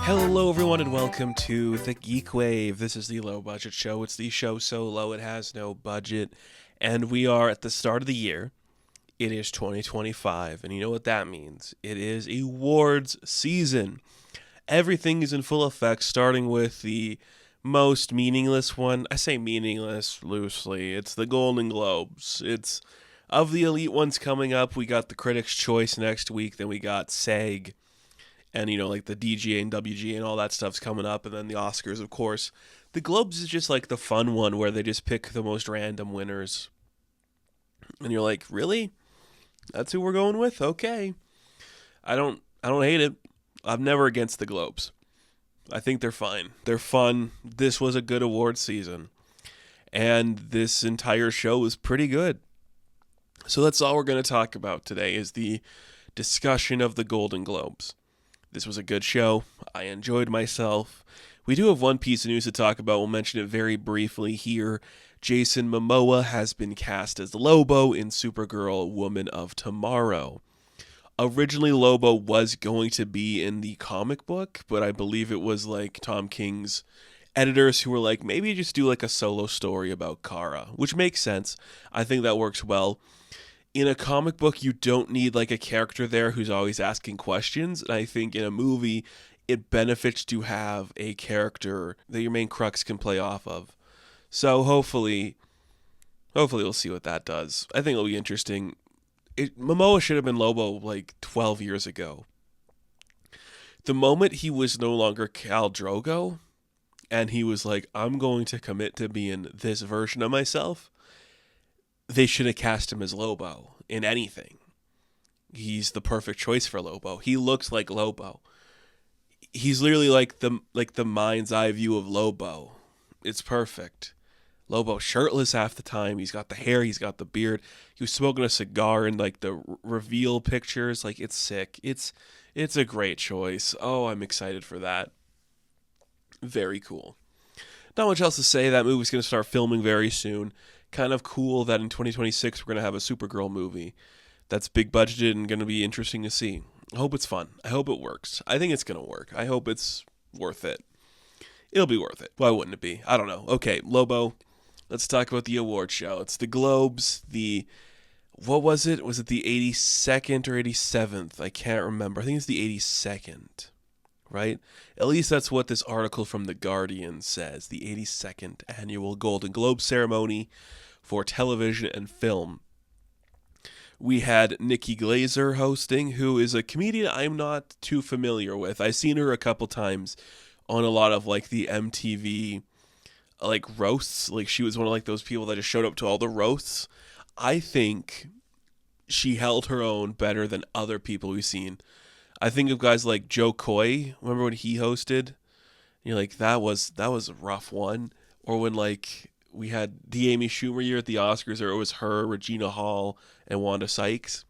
Hello everyone and welcome to the GeekWave. This is the low budget show. It's the show so low it has no budget. And we are at the start of the year. It is 2025, and you know what that means. It is awards season. Everything is in full effect, starting with the most meaningless one. I say meaningless loosely. It's the Golden Globes. It's of the elite ones coming up. We got the Critics' Choice next week. Then we got SAG. And, like the DGA and WGA and all that stuff's coming up. And then the Oscars, of course. The Globes is just like the fun one where they just pick the most random winners. And you're like, really? That's who we're going with? Okay. I don't hate it. I'm never against the Globes. I think they're fine. They're fun. This was a good award season. And this entire show was pretty good. So that's all we're going to talk about today is the discussion of the Golden Globes. This was a good show. I enjoyed myself. We do have one piece of news to talk about. We'll mention it very briefly here. Jason Momoa has been cast as Lobo in Supergirl Woman of Tomorrow. Originally, Lobo was going to be in the comic book, but I believe it was like Tom King's editors who were like, maybe just do like a solo story about Kara, which makes sense. I think that works well. In a comic book, you don't need like a character there who's always asking questions. And I think in a movie, it benefits to have a character that your main crux can play off of. So hopefully we'll see what that does. I think it'll be interesting. Momoa should have been Lobo like 12 years ago. The moment he was no longer Khal Drogo, and he was like, I'm going to commit to being this version of myself, they should have cast him as Lobo in anything. He's the perfect choice for Lobo. He looks like Lobo. He's literally like the mind's eye view of Lobo. It's perfect. Lobo shirtless half the time. He's got the hair. He's got the beard. He was smoking a cigar in like the reveal pictures. Like, it's sick. It's a great choice. Oh, I'm excited for that. Very cool. Not much else to say. That movie's going to start filming very soon. Kind of cool that in 2026 we're going to have a Supergirl movie that's big budgeted and going to be interesting to see. I hope it's fun. I hope it works. I think it's going to work. I hope it's worth it. It'll be worth it. Why wouldn't it be? I don't know. Okay, Lobo, let's talk about the award show. It's the Globes, what was it? Was it the 82nd or 87th? I can't remember. I think it's the 82nd, right? At least that's what this article from The Guardian says. The 82nd Annual Golden Globe Ceremony for television and film. We had Nikki Glaser hosting, who is a comedian I'm not too familiar with. I've seen her a couple times on a lot of like the MTV like roasts. Like, she was one of like those people that just showed up to all the roasts. I think she held her own better than other people we've seen. I think of guys like Joe Coy. Remember when he hosted? You're like, that was a rough one. Or when like we had the Amy Schumer year at the Oscars, or it was her, Regina Hall, and Wanda Sykes.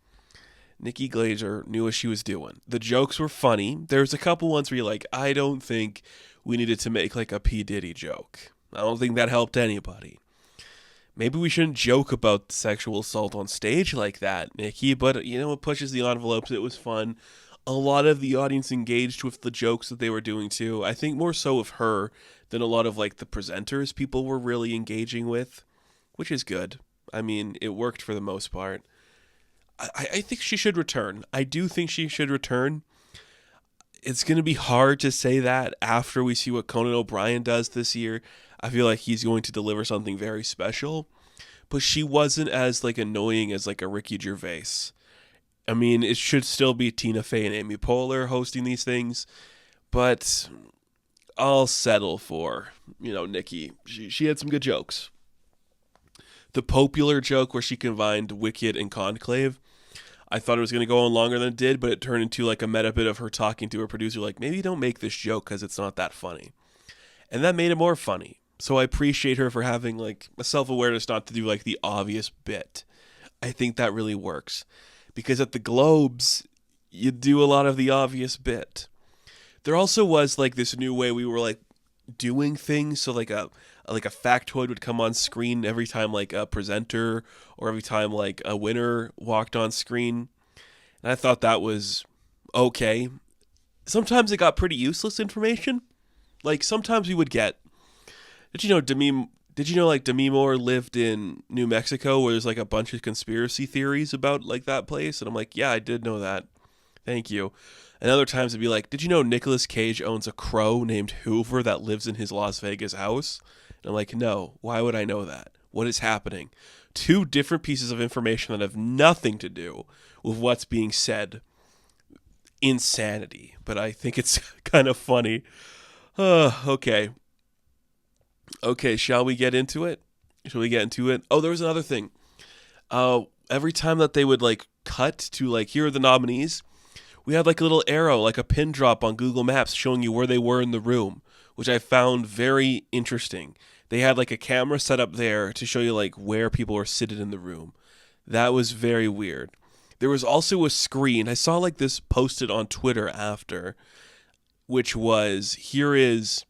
Nikki Glaser knew what she was doing. The jokes were funny. There's a couple ones where you're like, I don't think we needed to make like a P. Diddy joke. I don't think that helped anybody. Maybe we shouldn't joke about sexual assault on stage like that, Nikki, but it pushes the envelopes. It was fun. A lot of the audience engaged with the jokes that they were doing too. I think more so of her than a lot of like the presenters people were really engaging with, which is good. I mean, it worked for the most part. I think she should return. I do think she should return. It's going to be hard to say that after we see what Conan O'Brien does this year. I feel like he's going to deliver something very special. But she wasn't as like annoying as like a Ricky Gervais. I mean, it should still be Tina Fey and Amy Poehler hosting these things. But I'll settle for, Nikki. She had some good jokes. The popular joke where she combined Wicked and Conclave, I thought it was going to go on longer than it did, but it turned into like a meta bit of her talking to her producer, like, maybe don't make this joke because it's not that funny. And that made it more funny. So I appreciate her for having like a self-awareness not to do like the obvious bit. I think that really works. Because at the Globes, you do a lot of the obvious bit. There also was like this new way we were like doing things. So like a factoid would come on screen every time like a presenter or every time like a winner walked on screen. And I thought that was okay. sometimes it got pretty useless information. Like sometimes we would get, did you know like Demi Moore lived in New Mexico where there's like a bunch of conspiracy theories about like that place? And I'm like, yeah, I did know that. Thank you. And other times it'd be like, did you know Nicolas Cage owns a crow named Hoover that lives in his Las Vegas house? And I'm like, no, why would I know that? What is happening? Two different pieces of information that have nothing to do with what's being said. Insanity. But I think it's kind of funny. Okay. Okay, shall we get into it? Shall we get into it? Oh, there was another thing. Every time that they would like cut to like, here are the nominees, we had like a little arrow, like a pin drop on Google Maps showing you where they were in the room, which I found very interesting. They had like a camera set up there to show you like where people were seated in the room. That was very weird. There was also a screen. I saw like this posted on Twitter after, which was, here is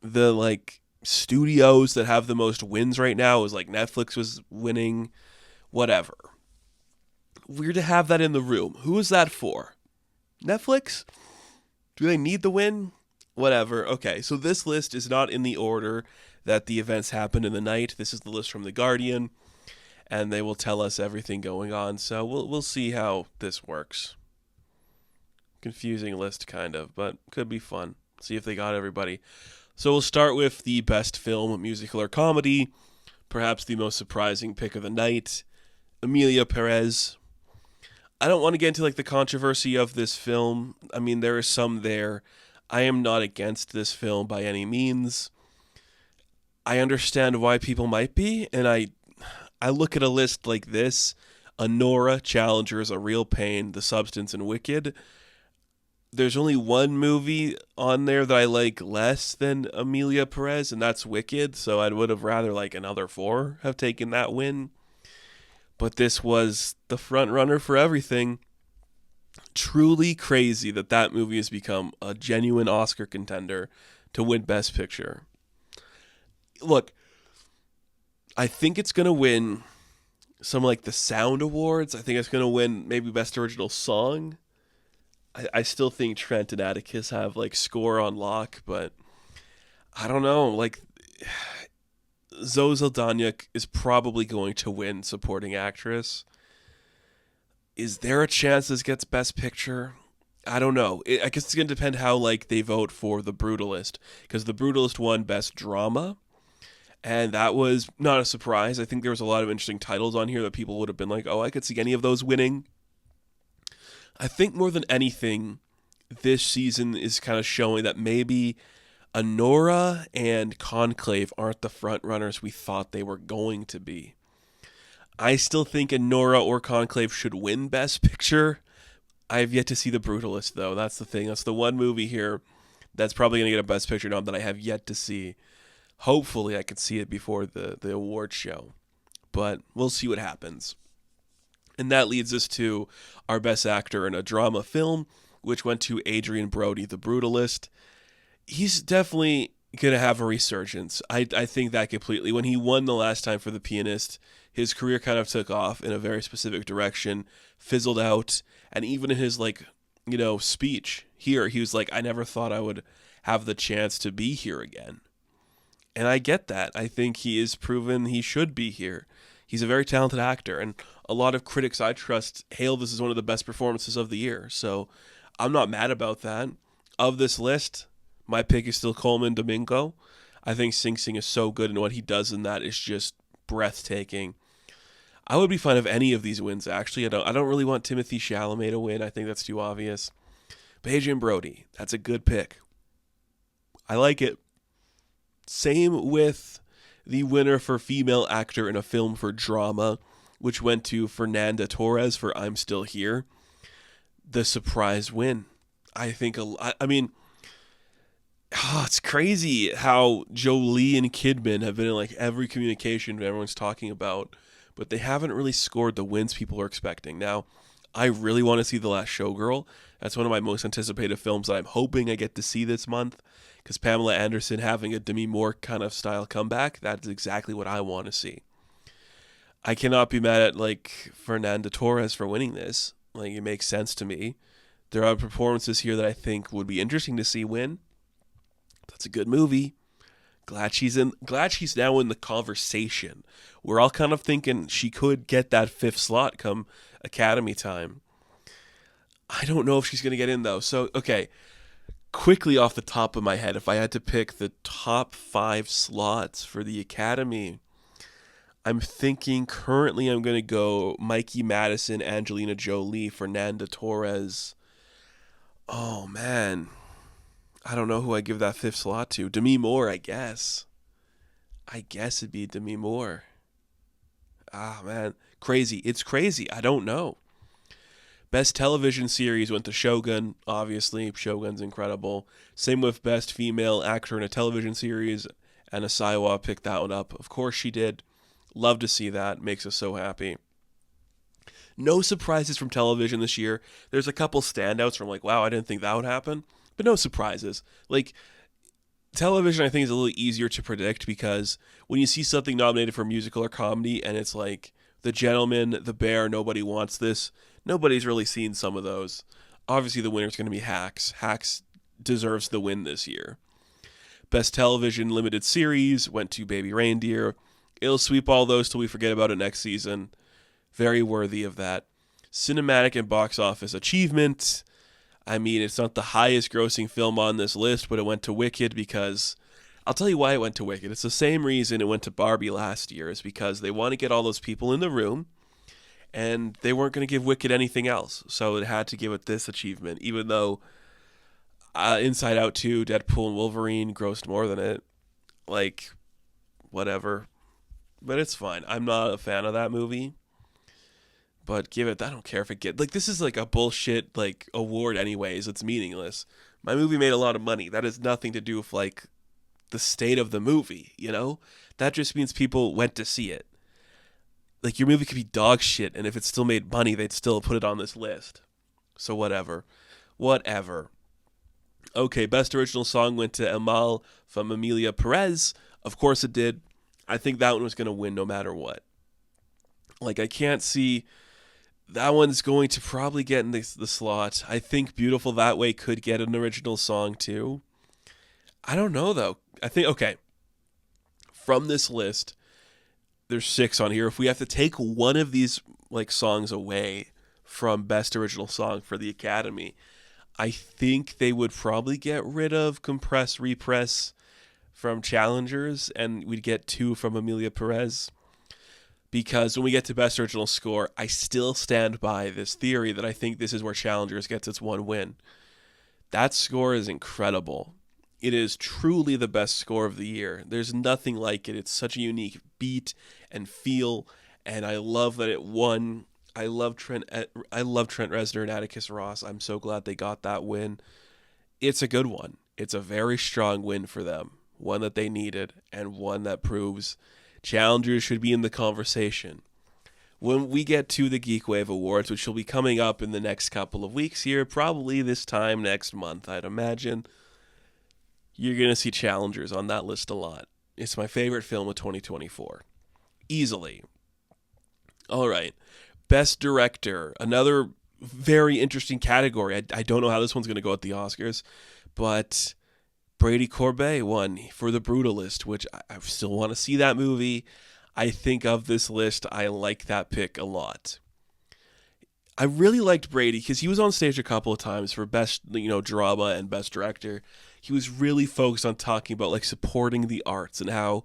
the like studios that have the most wins right now. It was like Netflix was winning, whatever. Weird to have that in the room. Who is that for? Netflix? Do they need the win? Whatever. Okay, so this list is not in the order that the events happened in the night. This is the list from The Guardian, and they will tell us everything going on. So we'll see how this works. Confusing list, kind of, but could be fun. See if they got everybody. So we'll start with the best film, musical, or comedy. Perhaps the most surprising pick of the night, Emilia Perez. I don't want to get into like the controversy of this film. I mean, there is some there. I am not against this film by any means. I understand why people might be, and I look at a list like this: Anora, Challengers, A Real Pain, The Substance, and Wicked. There's only one movie on there that I like less than Emilia Perez, and that's Wicked, so I would have rather like another 4 have taken that win. But this was the front runner for everything. Truly crazy that movie has become a genuine Oscar contender to win Best Picture. Look, I think it's going to win some like the Sound Awards. I think it's going to win maybe Best Original Song. I still think Trent and Atticus have like score on lock, but I don't know. Like Zoe Saldana is probably going to win supporting actress. Is there a chance this gets Best Picture? I don't know. I guess it's going to depend how like they vote for The Brutalist, because The Brutalist won Best Drama, and that was not a surprise. I think there was a lot of interesting titles on here that people would have been like, oh, I could see any of those winning. I think more than anything, this season is kind of showing that maybe Anora and Conclave aren't the front runners we thought they were going to be. I still think Anora or Conclave should win Best Picture. I have yet to see The Brutalist, though. That's the thing. That's the one movie here that's probably going to get a Best Picture nom that I have yet to see. Hopefully I can see it before the award show. But we'll see what happens. And that leads us to our Best Actor in a Drama Film, which went to Adrien Brody, The Brutalist. He's definitely going to have a resurgence. I think that completely. When he won the last time for The Pianist, his career kind of took off in a very specific direction, fizzled out, and even in his speech here, he was like, I never thought I would have the chance to be here again. And I get that. I think he is proven he should be here. He's a very talented actor, and a lot of critics I trust hail this as one of the best performances of the year. So I'm not mad about that. Of this list, my pick is still Coleman Domingo. I think Sing Sing is so good, and what he does in that is just breathtaking. I would be fine if any of these wins, actually. I don't really want Timothée Chalamet to win. I think that's too obvious. But Adrien Brody, that's a good pick. I like it. Same with the winner for Female Actor in a Film for Drama, which went to Fernanda Torres for I'm Still Here. The surprise win. I think, it's crazy how Jolie and Kidman have been in like every communication everyone's talking about, but they haven't really scored the wins people are expecting. Now, I really want to see The Last Showgirl. That's one of my most anticipated films that I'm hoping I get to see this month, because Pamela Anderson having a Demi Moore kind of style comeback, that's exactly what I want to see. I cannot be mad at Fernanda Torres for winning this. It makes sense to me. There are performances here that I think would be interesting to see win. That's a good movie. Glad she's now in the conversation. We're all kind of thinking she could get that fifth slot come Academy time. I don't know if she's going to get in though. So, okay, quickly off the top of my head, if I had to pick the top 5 slots for the Academy, I'm thinking currently I'm going to go Mikey Madison, Angelina Jolie, Fernanda Torres. Oh, man. I don't know who I give that 5th slot to. Demi Moore, I guess. I guess it'd be Demi Moore. Ah, man. Crazy. It's crazy. I don't know. Best television series went to Shogun, obviously. Shogun's incredible. Same with best female actor in a television series. Anna Saiwa picked that one up. Of course she did. Love to see that. Makes us so happy. No surprises from television this year. There's a couple standouts from like, wow, I didn't think that would happen. But no surprises. Like, television I think is a little easier to predict because when you see something nominated for musical or comedy and it's like The Gentleman, The Bear, Nobody Wants This, nobody's really seen some of those. Obviously the winner's going to be Hacks. Hacks deserves the win this year. Best television limited series went to Baby Reindeer. It'll sweep all those till we forget about it next season. Very worthy of that. Cinematic and box office achievement. I mean, it's not the highest grossing film on this list, but it went to Wicked because I'll tell you why it went to Wicked. It's the same reason it went to Barbie last year, is because they want to get all those people in the room and they weren't going to give Wicked anything else. So it had to give it this achievement, even though Inside Out 2, Deadpool and Wolverine grossed more than it. Like, whatever. But it's fine. I'm not a fan of that movie. But give it, I don't care if it gets, like, this is like a bullshit, like, award anyways. It's meaningless. My movie made a lot of money. That has nothing to do with, like, the state of the movie, you know? That just means people went to see it. Like, your movie could be dog shit, and if it still made money, they'd still put it on this list. So whatever. Whatever. Okay, best original song went to Amal from Emilia Perez. Of course it did. I think that one was going to win no matter what. Like, I can't see... That one's going to probably get in the slot. I think Beautiful That Way could get an original song too. I don't know though. I think, okay, from this list, there's 6 on here. If we have to take one of these like songs away from best original song for the Academy, I think they would probably get rid of Compress Repress from Challengers, and we'd get 2 from Emilia Perez. Because when we get to Best Original Score, I still stand by this theory that I think this is where Challengers gets its one win. That score is incredible. It is truly the best score of the year. There's nothing like it. It's such a unique beat and feel, and I love that it won. I love Trent Reznor and Atticus Ross. I'm so glad they got that win. It's a good one. It's a very strong win for them. One that they needed, and one that proves Challengers should be in the conversation. When we get to the GeekWave Awards, which will be coming up in the next couple of weeks here, probably this time next month, I'd imagine, you're going to see Challengers on that list a lot. It's my favorite film of 2024. Easily. All right. Best Director. Another very interesting category. I don't know how this one's going to go at the Oscars, but Brady Corbet won for The Brutalist, which I still want to see that movie. I think of this list, I like that pick a lot. I really liked Brady because he was on stage a couple of times for best, drama and best director. He was really focused on talking about like supporting the arts and how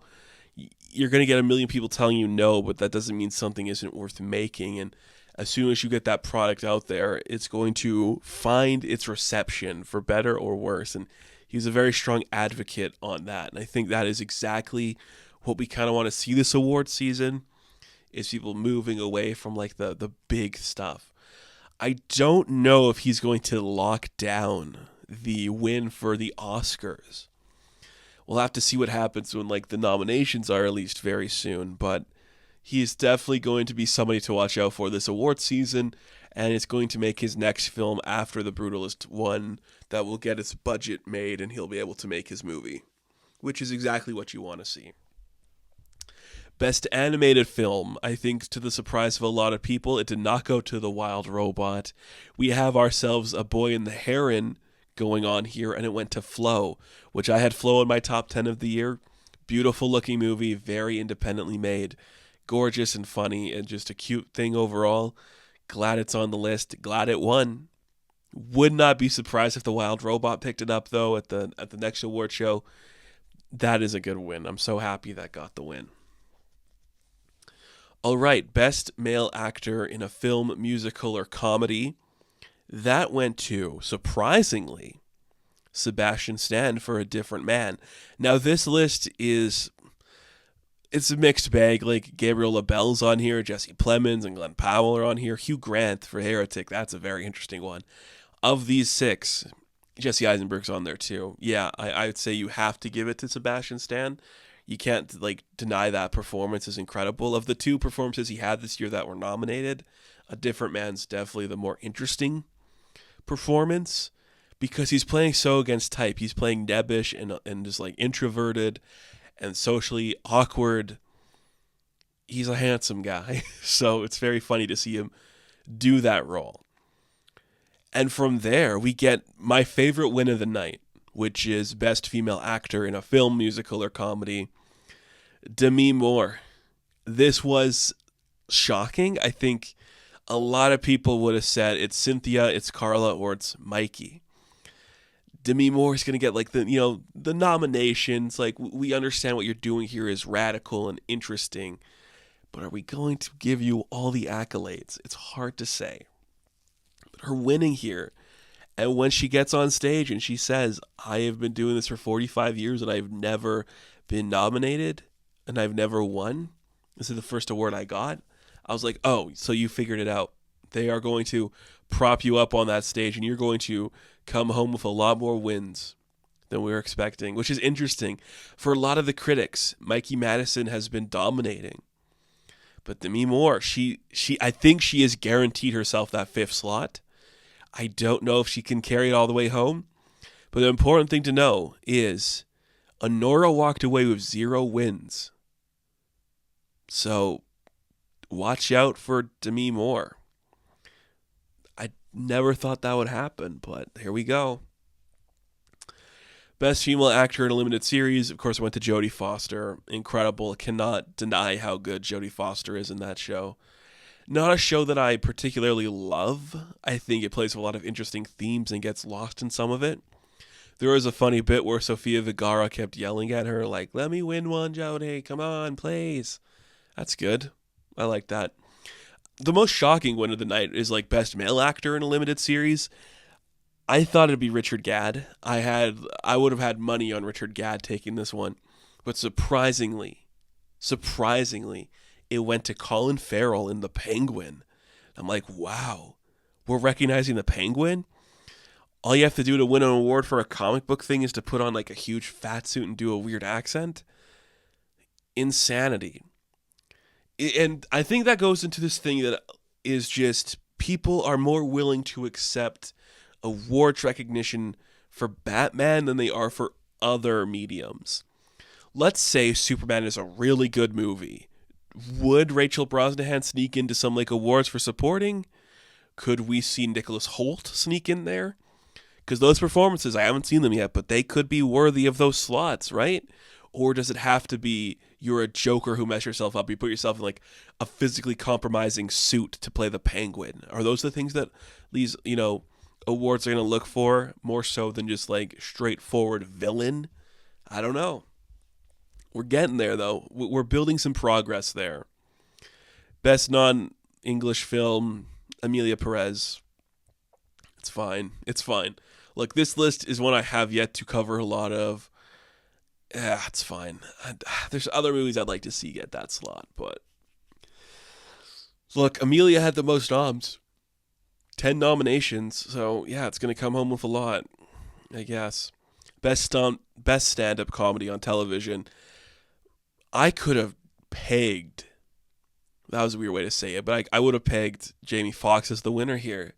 you're going to get a million people telling you no, but that doesn't mean something isn't worth making. And as soon as you get that product out there, it's going to find its reception for better or worse. And he's a very strong advocate on that. And I think that is exactly what we kind of want to see this award season, is people moving away from like the big stuff. I don't know if he's going to lock down the win for the Oscars. We'll have to see what happens when like the nominations are released very soon, but he is definitely going to be somebody to watch out for this award season, and it's going to make his next film after The Brutalist one that will get its budget made, and he'll be able to make his movie, which is exactly what you want to see. Best animated film, I think to the surprise of a lot of people, it did not go to The Wild Robot. We have ourselves A Boy and the Heron going on here, and it went to Flow, which I had Flow in my top 10 of the year. Beautiful looking movie, very independently made, gorgeous and funny, and just a cute thing overall. Glad it's on the list. Glad it won. Would not be surprised if The Wild Robot picked it up, though, at the next award show. That is a good win. I'm so happy that got the win. All right, Best Male Actor in a Film, Musical, or Comedy. That went to, surprisingly, Sebastian Stan for A Different Man. Now, this list it's a mixed bag. Like, Gabriel LaBelle's on here, Jesse Plemons and Glenn Powell are on here. Hugh Grant for Heretic, that's a very interesting one. Of these 6, Jesse Eisenberg's on there too. Yeah, I would say you have to give it to Sebastian Stan. You can't deny that performance is incredible. Of the 2 performances he had this year that were nominated, A Different Man's definitely the more interesting performance because he's playing so against type. He's playing nebbish and just introverted and socially awkward. He's a handsome guy, so it's very funny to see him do that role. And from there, we get my favorite win of the night, which is Best Female Actor in a Film, Musical, or Comedy. Demi Moore. This was shocking. I think a lot of people would have said it's Cynthia, it's Carla, or it's Mikey. Demi Moore is going to get the nominations. We understand what you're doing here is radical and interesting, but are we going to give you all the accolades? It's hard to say. But her winning here, and when she gets on stage and she says, I have been doing this for 45 years and I've never been nominated and I've never won. This is the first award I got. I was like, oh, so you figured it out. They are going to prop you up on that stage and you're going to come home with a lot more wins than we were expecting, which is interesting. For a lot of the critics, Mikey Madison has been dominating. But Demi Moore, I think she has guaranteed herself that 5th slot. I don't know if she can carry it all the way home. But the important thing to know is Honora walked away with 0 wins. So watch out for Demi Moore. I never thought that would happen, but here we go. Best Female Actor in a Limited Series, of course, went to Jodie Foster. Incredible. Cannot deny how good Jodie Foster is in that show. Not a show that I particularly love. I think it plays with a lot of interesting themes and gets lost in some of it. There was a funny bit where Sofia Vergara kept yelling at her, let me win one, Jodie. Come on, please. That's good. I like that. The most shocking win of the night is Best Male Actor in a Limited Series. I thought it'd be Richard Gadd. I would have had money on Richard Gadd taking this one. But surprisingly, it went to Colin Farrell in The Penguin. I'm like, wow, we're recognizing The Penguin? All you have to do to win an award for a comic book thing is to put on a huge fat suit and do a weird accent? Insanity. And I think that goes into this thing that is just people are more willing to accept awards recognition for Batman than they are for other mediums. Let's say Superman is a really good movie. Would Rachel Brosnahan sneak into some awards for supporting? Could we see Nicholas Hoult sneak in there? Because those performances, I haven't seen them yet, but they could be worthy of those slots, right? Or does it have to be you're a Joker who mess yourself up? You put yourself in a physically compromising suit to play the Penguin. Are those the things that these, awards are going to look for more so than just straightforward villain? I don't know. We're getting there though. We're building some progress there. Best non-English film, Emilia Perez. It's fine. Look, this list is one I have yet to cover a lot of. Yeah, it's fine. There's other movies I'd like to see get that slot, but look, Amelia had the most noms. 10 nominations, so yeah, it's going to come home with a lot, I guess. Best stand-up comedy on television. I could have pegged, that was a weird way to say it, but I would have pegged Jamie Foxx as the winner here.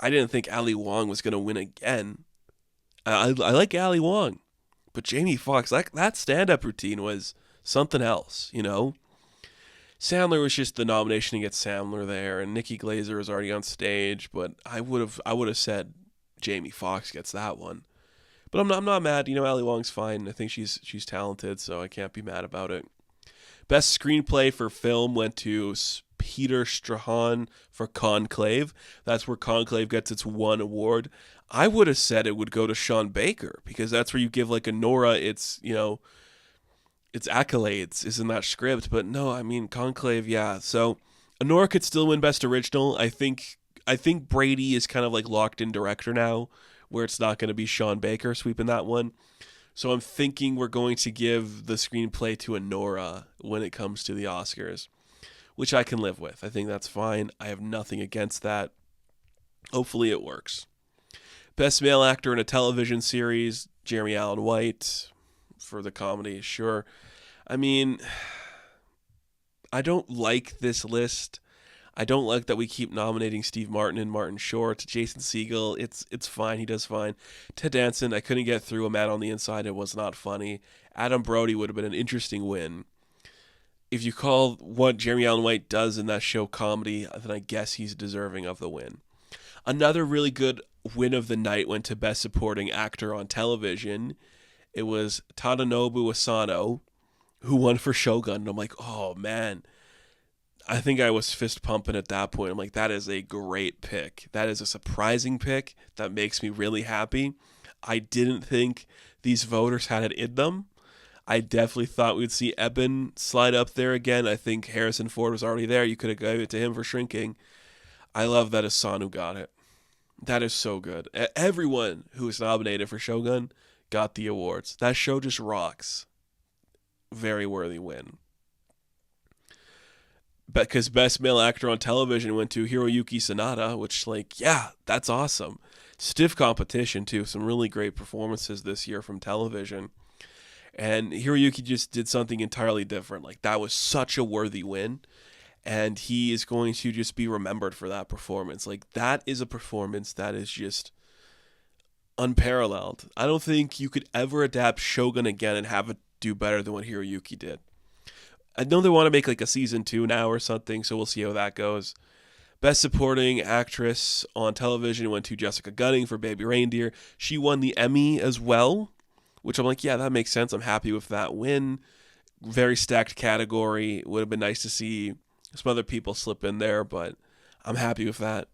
I didn't think Ali Wong was going to win again. I like Ali Wong. But Jamie Foxx, that stand-up routine was something else, you know? Sandler was just the nomination to get Sandler there, and Nikki Glaser was already on stage, but I would have said Jamie Foxx gets that one. But I'm not mad. You know, Ali Wong's fine. I think she's talented, so I can't be mad about it. Best screenplay for film went to Peter Strahan for Conclave. That's where Conclave gets its one award. I would have said it would go to Sean Baker because that's where you give like a Nora its its accolades is in that script. But no, I mean Conclave, yeah. So Nora could still win Best Original. I think Brady is kind of like locked in director now, where it's not going to be Sean Baker sweeping that one. So I'm thinking we're going to give the screenplay to Nora when it comes to the Oscars, which I can live with. I think that's fine. I have nothing against that. Hopefully it works. Best Male Actor in a Television Series, Jeremy Allen White for the comedy, sure. I mean, I don't like this list. I don't like that we keep nominating Steve Martin and Martin Short. Jason Segel, it's fine. He does fine. Ted Danson, I couldn't get through A Man on the Inside. It was not funny. Adam Brody would have been an interesting win. If you call what Jeremy Allen White does in that show comedy, then I guess he's deserving of the win. Another really good win of the night went to Best Supporting Actor on Television. It was Tadanobu Asano, who won for Shogun. And I'm like, oh man. I think I was fist pumping at that point. I'm like, that is a great pick. That is a surprising pick. That makes me really happy. I didn't think these voters had it in them. I definitely thought we'd see Eben slide up there again. I think Harrison Ford was already there. You could have given it to him for Shrinking. I love that Asano got it. That is so good. Everyone who was nominated for Shogun got the awards. That show just rocks. Very worthy win. Because Best Male Actor on Television went to Hiroyuki Sanada, which, like, yeah, that's awesome. Stiff competition, too. Some really great performances this year from television. And Hiroyuki just did something entirely different. Like, that was such a worthy win. And he is going to just be remembered for that performance. Like, that is a performance that is just unparalleled. I don't think you could ever adapt Shogun again and have it do better than what Hiroyuki did. I know they want to make like a season 2 now or something, so we'll see how that goes. Best Supporting Actress on Television went to Jessica Gunning for Baby Reindeer. She won the Emmy as well, which I'm like, yeah, that makes sense. I'm happy with that win. Very stacked category. Would have been nice to see some other people slip in there, but I'm happy with that.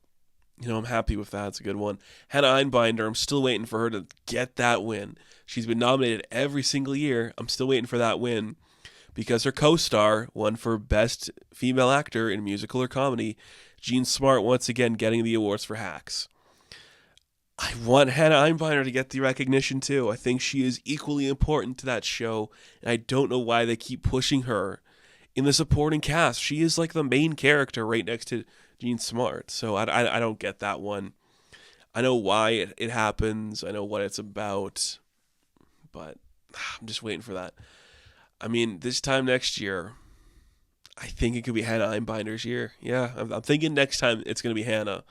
I'm happy with that. It's a good one. Hannah Einbinder, I'm still waiting for her to get that win. She's been nominated every single year. I'm still waiting for that win because her co-star won for Best Female Actor in Musical or Comedy. Jean Smart once again getting the awards for Hacks. I want Hannah Einbinder to get the recognition too. I think she is equally important to that show, and I don't know why they keep pushing her in the supporting cast. She is like the main character right next to Jean Smart, so I don't get that one. I know why it happens. I know what it's about, but I'm just waiting for that. I mean, this time next year, I think it could be Hannah Einbinder's year. Yeah, I'm thinking next time it's going to be Hannah.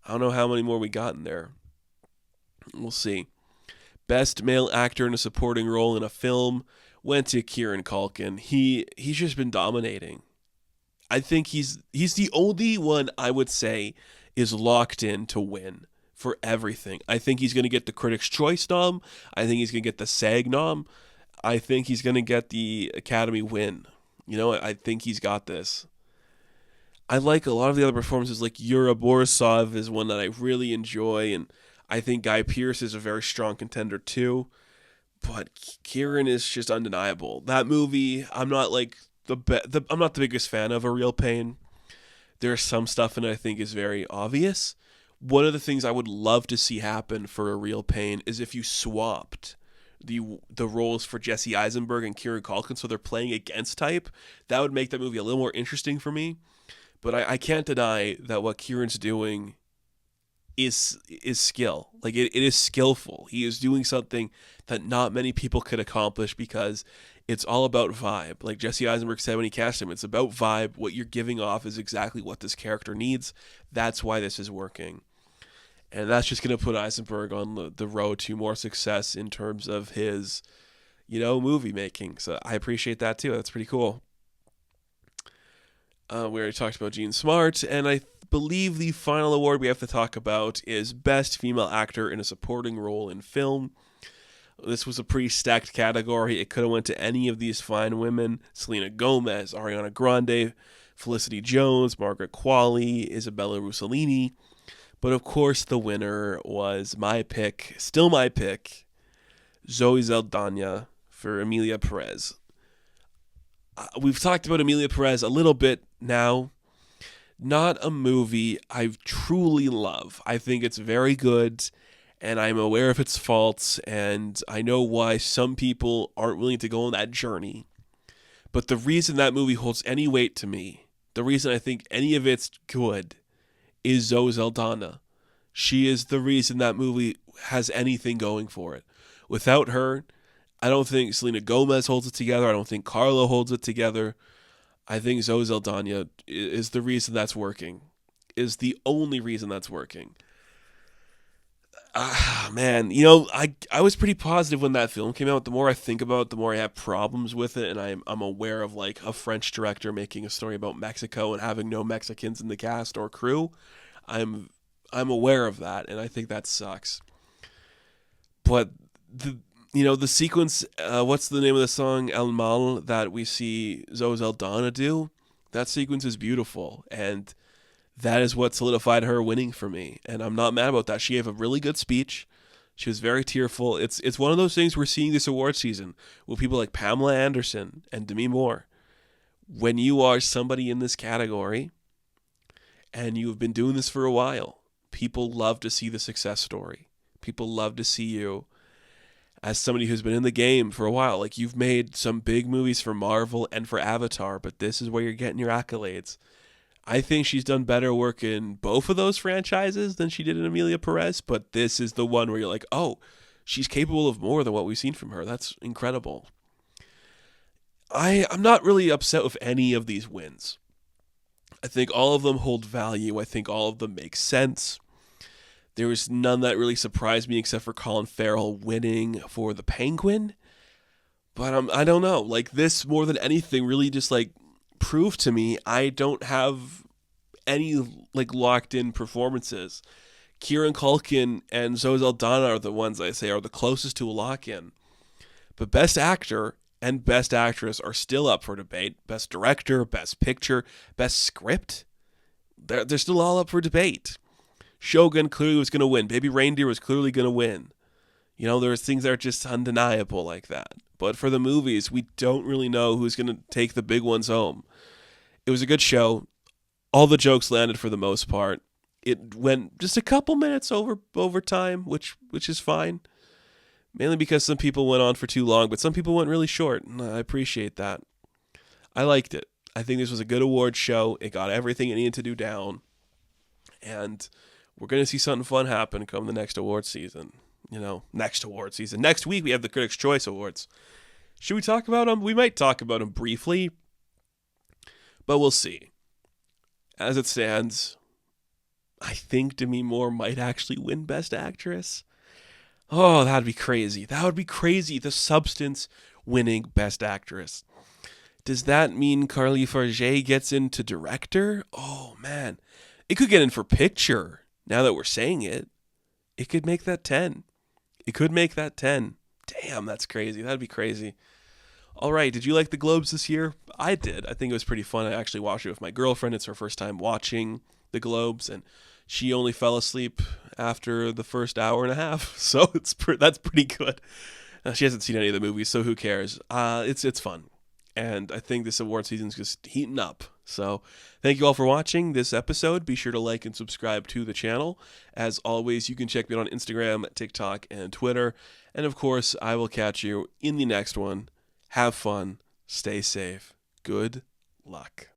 I don't know how many more we got in there. We'll see. Best Male Actor in a Supporting Role in a Film went to Kieran Culkin. He's just been dominating. I think he's the only one I would say is locked in to win for everything. I think he's going to get the Critics' Choice nom. I think he's going to get the SAG nom. I think he's going to get the Academy win. I think he's got this. I like a lot of the other performances, like Yura Borisov is one that I really enjoy, and I think Guy Pearce is a very strong contender too. But Kieran is just undeniable. That movie, I'm not like I'm not the biggest fan of A Real Pain. There's some stuff in it I think is very obvious. One of the things I would love to see happen for A Real Pain is if you swapped the roles for Jesse Eisenberg and Kieran Culkin, so they're playing against type. That would make that movie a little more interesting for me. But I can't deny that what Kieran's doing is skill. Like it is skillful. He is doing something that not many people could accomplish because it's all about vibe. Like Jesse Eisenberg said when he cast him, it's about vibe. What you're giving off is exactly what this character needs. That's why this is working. And that's just going to put Eisenberg on the road to more success in terms of his, movie making. So I appreciate that too. That's pretty cool. We already talked about Jean Smart, and I believe the final award we have to talk about is Best Female Actor in a Supporting Role in Film. This was a pretty stacked category. It could have went to any of these fine women: Selena Gomez, Ariana Grande, Felicity Jones, Margaret Qualley, Isabella Rossellini. But of course, the winner was my pick, still my pick, Zoe Saldana for Emilia Perez. We've talked about Emilia Perez a little bit now. Not a movie I truly love. I think it's very good, and I'm aware of its faults, and I know why some people aren't willing to go on that journey. But the reason that movie holds any weight to me, the reason I think any of it's good, is Zoe Saldana. She is the reason that movie has anything going for it. Without her, I don't think Selena Gomez holds it together. I don't think Carla holds it together. I think Zoe Saldana is the reason that's working. Is the only reason that's working. Man, I was pretty positive when that film came out. The more I think about it, the more I have problems with it, and I'm aware of like a French director making a story about Mexico and having no Mexicans in the cast or crew. I'm aware of that, and I think that sucks. But the sequence, what's the name of the song, El Mal, that we see Zoe Saldana do? That sequence is beautiful, and that is what solidified her winning for me, and I'm not mad about that. She gave a really good speech. She was very tearful. It's one of those things we're seeing this award season with people like Pamela Anderson and Demi Moore. When you are somebody in this category, and you've been doing this for a while, people love to see the success story. People love to see you as somebody who's been in the game for a while. Like, you've made some big movies for Marvel and for Avatar, but this is where you're getting your accolades. I think she's done better work in both of those franchises than she did in Emilia Perez, but this is the one where you're like, oh, she's capable of more than what we've seen from her. That's incredible. I'm not really upset with any of these wins. I think all of them hold value. I think all of them make sense. There was none that really surprised me except for Colin Farrell winning for The Penguin. But I don't know. Like, this, more than anything, really just, like, proved to me I don't have any, like, locked-in performances. Kieran Culkin and Zoe Saldana are the ones I say are the closest to a lock-in. But Best Actor and Best Actress are still up for debate. Best Director, Best Picture, Best Script, they're still all up for debate. Shogun clearly was going to win. Baby Reindeer was clearly going to win. There's things that are just undeniable like that. But for the movies, we don't really know who's going to take the big ones home. It was a good show. All the jokes landed for the most part. It went just a couple minutes over time, which is fine. Mainly because some people went on for too long, but some people went really short, and I appreciate that. I liked it. I think this was a good award show. It got everything it needed to do down. And we're going to see something fun happen come the next award season. Next award season. Next week, we have the Critics' Choice Awards. Should we talk about them? We might talk about them briefly, but we'll see. As it stands, I think Demi Moore might actually win Best Actress. Oh, that'd be crazy. That would be crazy. The Substance winning Best Actress. Does that mean Carly Farge gets into Director? Oh, man. It could get in for Picture. Now that we're saying it, it could make that 10. It could make that 10. Damn, that's crazy. That'd be crazy. All right, did you like the Globes this year? I did. I think it was pretty fun. I actually watched it with my girlfriend. It's her first time watching the Globes, and she only fell asleep after the first hour and a half. So that's pretty good. She hasn't seen any of the movies, so who cares? It's fun. And I think this award season's just heating up. So thank you all for watching this episode. Be sure to like and subscribe to the channel. As always, you can check me out on Instagram, TikTok, and Twitter. And of course, I will catch you in the next one. Have fun. Stay safe. Good luck.